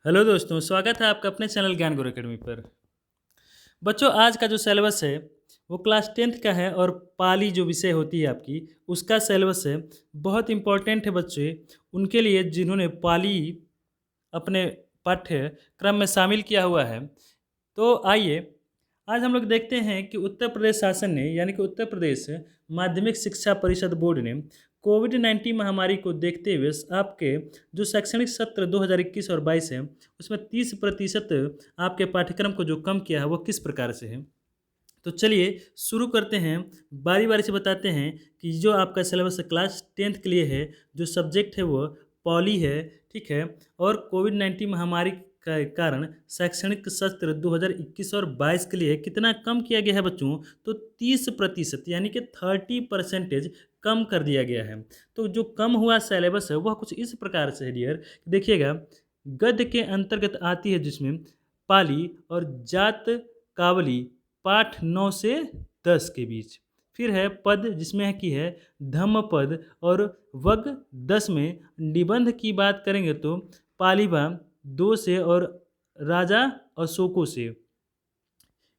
Hello दोस्तों, स्वागत है आपका अपने चैनल ज्ञान गुरु अकेडमी पर। बच्चों, आज का जो सिलेबस है वो क्लास 10th का है और पाली जो विषय होती है आपकी उसका सिलेबस है। बहुत इम्पोर्टेंट है बच्चे उनके लिए जिन्होंने पाली अपने पाठ्यक्रम में शामिल किया हुआ है। तो आइए आज हम लोग देखते हैं कि उत्तर प्रदेश शासन ने यानी कि उत्तर प्रदेश माध्यमिक शिक्षा परिषद बोर्ड ने कोविड-19 महामारी को देखते हुए आपके जो शैक्षणिक सत्र 2021 और 22 है उसमें 30% आपके पाठ्यक्रम को जो कम किया है वो किस प्रकार से है। तो चलिए शुरू करते हैं, बारी बारी से बताते हैं कि जो आपका सिलेबस क्लास 10th के लिए है, जो सब्जेक्ट है वो पॉली है, ठीक है। और कोविड-19 महामारी के कारण शैक्षणिक सत्र 2021 और 22 के लिए कितना कम किया गया है बच्चों, तो 30% यानी कि 30% कम कर दिया गया है। तो जो कम हुआ सिलेबस है वह कुछ इस प्रकार से है डियर, देखिएगा। गद्य के अंतर्गत आती है जिसमें पाली और जात कावली पाठ 9 से 10 के बीच। फिर है पद जिसमें है कि है धम्म पद और वग 10 में। निबंध की बात करेंगे तो पालीबा 2 से और राजा अशोकों से।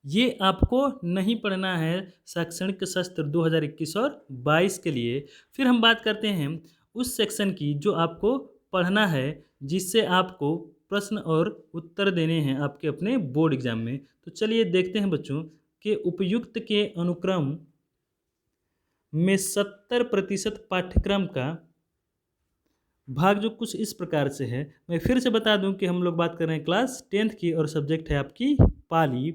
ये आपको नहीं पढ़ना है शैक्षणिक सत्र 2021 और 22 के लिए। फिर हम बात करते हैं उस सेक्शन की जो आपको पढ़ना है, जिससे आपको प्रश्न और उत्तर देने हैं आपके अपने बोर्ड एग्जाम में। तो चलिए देखते हैं बच्चों कि उपयुक्त के अनुक्रम में 70% पाठ्यक्रम का भाग जो कुछ इस प्रकार से है। मैं फिर से बता दूं कि हम लोग बात कर रहे हैं क्लास 10th की और सब्जेक्ट है आपकी पाली।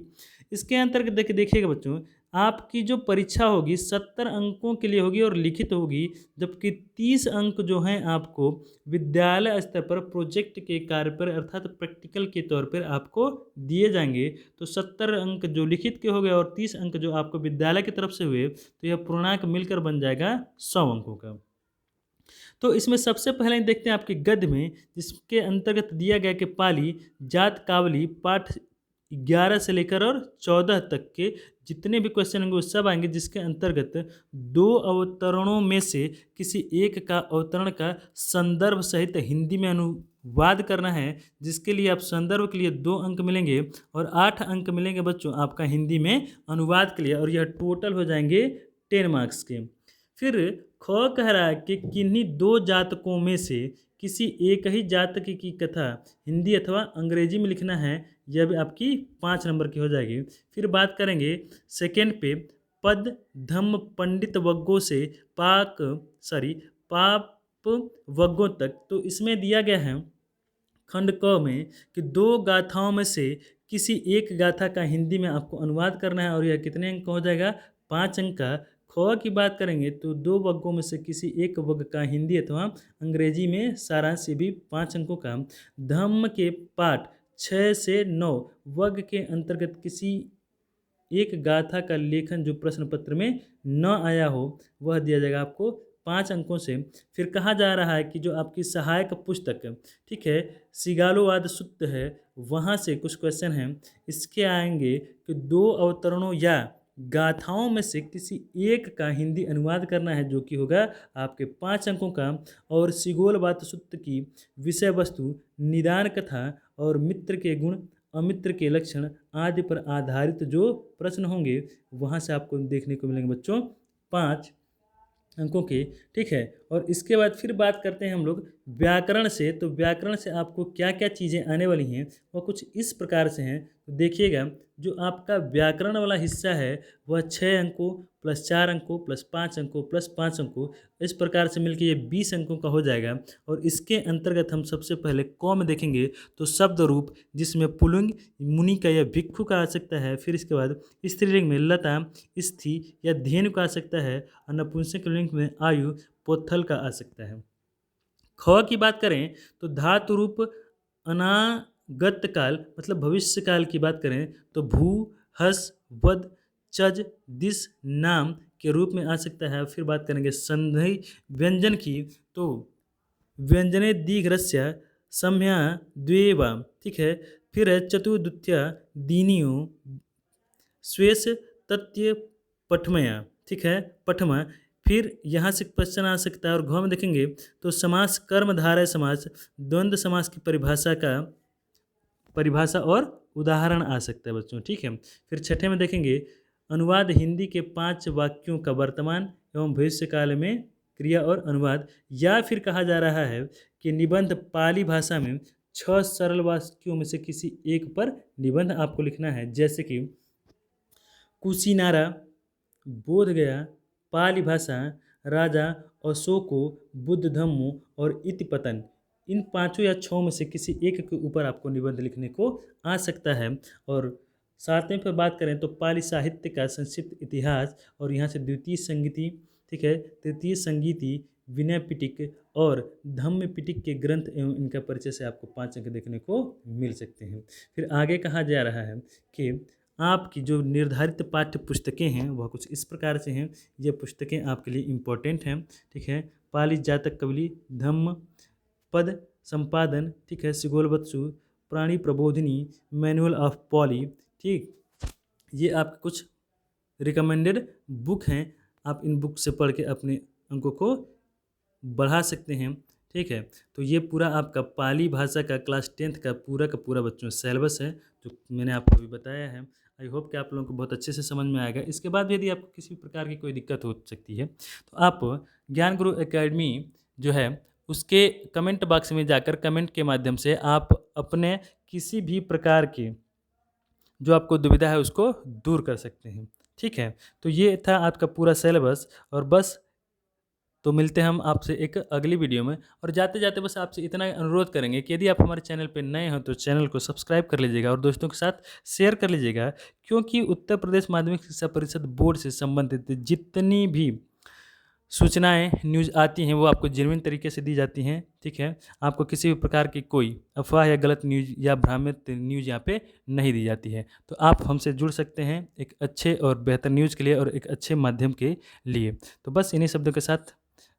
इसके अंतर्गत देखिएगा बच्चों, आपकी जो परीक्षा होगी 70 अंकों के लिए होगी और लिखित होगी, जबकि 30 अंक जो हैं आपको विद्यालय स्तर पर प्रोजेक्ट के कार्य पर अर्थात प्रैक्टिकल के तौर पर आपको दिए जाएंगे। तो 70 अंक जो लिखित के हो गए और 30 अंक जो आपको विद्यालय की तरफ से हुए, तो यह पूर्णांक मिलकर बन जाएगा 100 अंकों का। तो इसमें सबसे पहले देखते हैं आपके गद्य में, जिसके अंतर्गत दिया गया कि पाली जात कावली पाठ 11 से लेकर और 14 तक के जितने भी क्वेश्चन होंगे वो सब आएंगे, जिसके अंतर्गत 2 अवतरणों में से किसी एक का अवतरण का संदर्भ सहित हिंदी में अनुवाद करना है, जिसके लिए आप संदर्भ के लिए 2 अंक मिलेंगे और 8 अंक मिलेंगे बच्चों आपका हिंदी में अनुवाद के लिए, और यह टोटल हो जाएंगे 10 मार्क्स के। फिर ख कह रहा है कि किन्हीं 2 जातकों में से किसी एक ही जातक की कथा हिंदी अथवा अंग्रेजी में लिखना है, यह भी आपकी 5 नंबर की हो जाएगी। फिर बात करेंगे सेकेंड पे, पद धम्म पंडित वग्गों से पाप वग्गों तक। तो इसमें दिया गया है खंड क में कि 2 गाथाओं में से किसी एक गाथा का हिंदी में आपको अनुवाद करना है, और यह कितने अंक का हो जाएगा, 5 अंक का। ख की बात करेंगे तो 2 वग्गों में से किसी एक वग्ग का हिंदी अथवा अंग्रेजी में सारांश, ये भी 5 अंकों का। धम्म के पाठ 6 से 9 वग्ग के अंतर्गत किसी एक गाथा का लेखन जो प्रश्न पत्र में न आया हो, वह दिया जाएगा आपको 5 अंकों से। फिर कहा जा रहा है कि जो आपकी सहायक पुस्तक, ठीक है, सिगालोवाद सुत्त है, वहाँ से कुछ क्वेश्चन हैं। इसके आएंगे कि 2 अवतरणों या गाथाओं में से किसी एक का हिंदी अनुवाद करना है, जो कि होगा आपके 5 अंकों का। और सिगोलवाद सुत्त की विषय वस्तु निदान कथा और मित्र के गुण अमित्र के लक्षण आदि पर आधारित जो प्रश्न होंगे, वहाँ से आपको देखने को मिलेंगे बच्चों 5 अंकों के, ठीक है। और इसके बाद फिर बात करते हैं हम लोग व्याकरण से। तो व्याकरण से आपको क्या क्या चीज़ें आने वाली हैं वह कुछ इस प्रकार से हैं। तो देखिएगा, जो आपका व्याकरण वाला हिस्सा है वह 6 अंकों प्लस 4 अंकों प्लस 5 अंकों प्लस 5 अंकों, इस प्रकार से मिलकर ये 20 अंकों का हो जाएगा। और इसके अंतर्गत हम सबसे पहले क में देखेंगे तो शब्द रूप, जिसमें पुल्लिंग मुनि का या भिक्षु का आ सकता है। फिर इसके बाद स्त्रीलिंग में लता स्त्री या धेनु का आ सकता है, और नपुंसक लिंग में आयु पोथल का आ सकता है। ख की बात करें तो धातु रूप अनागत काल मतलब भविष्य काल की बात करें तो भू हस वद चज दिस नाम के रूप में आ सकता है। फिर बात करेंगे संधि व्यंजन की, तो व्यंजने दीघ्रस्य सम्या द्वेवा, ठीक है। फिर है चतुर्द्वितीय दीनियो स्वेश तत्य पठमया, ठीक है, पठमा। फिर यहाँ से क्वेश्चन आ सकता है। और घ में देखेंगे तो समास कर्मधारय समास द्वंद्व समास की परिभाषा का परिभाषा और उदाहरण आ सकता है बच्चों, ठीक है। फिर छठे में देखेंगे अनुवाद हिंदी के 5 वाक्यों का वर्तमान एवं भविष्य काल में क्रिया और अनुवाद, या फिर कहा जा रहा है कि निबंध पाली भाषा में 6 सरल वाक्यों में से किसी एक पर निबंध आपको लिखना है, जैसे कि कुशीनारा, बोधगया, पाली भाषा, राजा अशोको, बुद्ध धम्मो और इतिपतन। इन 5 या 6 में से किसी एक के ऊपर आपको निबंध लिखने को आ सकता है। और 7वें पर बात करें तो पाली साहित्य का संक्षिप्त इतिहास, और यहाँ से द्वितीय संगीति, ठीक है, तृतीय संगीति, विनय पिटक और धम्म पिटक के ग्रंथ एवं इनका परिचय से आपको 5 अंक देखने को मिल सकते हैं। फिर आगे कहा जा रहा है कि आपकी जो निर्धारित पाठ्य पुस्तकें हैं वह कुछ इस प्रकार से हैं। ये पुस्तकें आपके लिए इम्पोर्टेंट हैं, ठीक है। पाली जातक कवली, धम्म पद संपादन, ठीक है, सिगोलबत्सु, प्राणी प्रबोधिनी, मैनुअल ऑफ पॉली, ठीक। ये आपके कुछ रिकमेंडेड बुक हैं, आप इन बुक से पढ़ के अपने अंकों को बढ़ा सकते हैं, ठीक है। तो ये पूरा आपका पाली भाषा का क्लास 10th का पूरा बच्चों सिलेबस है जो मैंने आपको अभी बताया है। आई होप कि आप लोगों को बहुत अच्छे से समझ में आएगा। इसके बाद भी यदि आपको किसी भी प्रकार की कोई दिक्कत हो सकती है तो आप ज्ञान गुरु एकेडमी जो है उसके कमेंट बॉक्स में जाकर कमेंट के माध्यम से आप अपने किसी भी प्रकार की जो आपको दुविधा है उसको दूर कर सकते हैं, ठीक है। तो ये था आपका पूरा सिलेबस, और बस तो मिलते हैं हम आपसे एक अगली वीडियो में। और जाते जाते बस आपसे इतना अनुरोध करेंगे कि यदि आप हमारे चैनल पर नए हो तो चैनल को सब्सक्राइब कर लीजिएगा और दोस्तों के साथ शेयर कर लीजिएगा, क्योंकि उत्तर प्रदेश माध्यमिक शिक्षा परिषद बोर्ड से संबंधित जितनी भी सूचनाएं न्यूज़ आती हैं वो आपको जेन्युइन तरीके से दी जाती हैं, ठीक है। आपको किसी भी प्रकार की कोई अफवाह या गलत न्यूज़ या भ्रामित न्यूज़ यहाँ पे नहीं दी जाती है। तो आप हमसे जुड़ सकते हैं एक अच्छे और बेहतर न्यूज़ के लिए और एक अच्छे माध्यम के लिए। तो बस इन्हीं शब्दों के साथ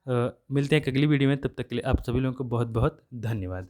मिलते हैं एक अगली वीडियो में। तब तक के लिए आप सभी लोगों को बहुत बहुत धन्यवाद।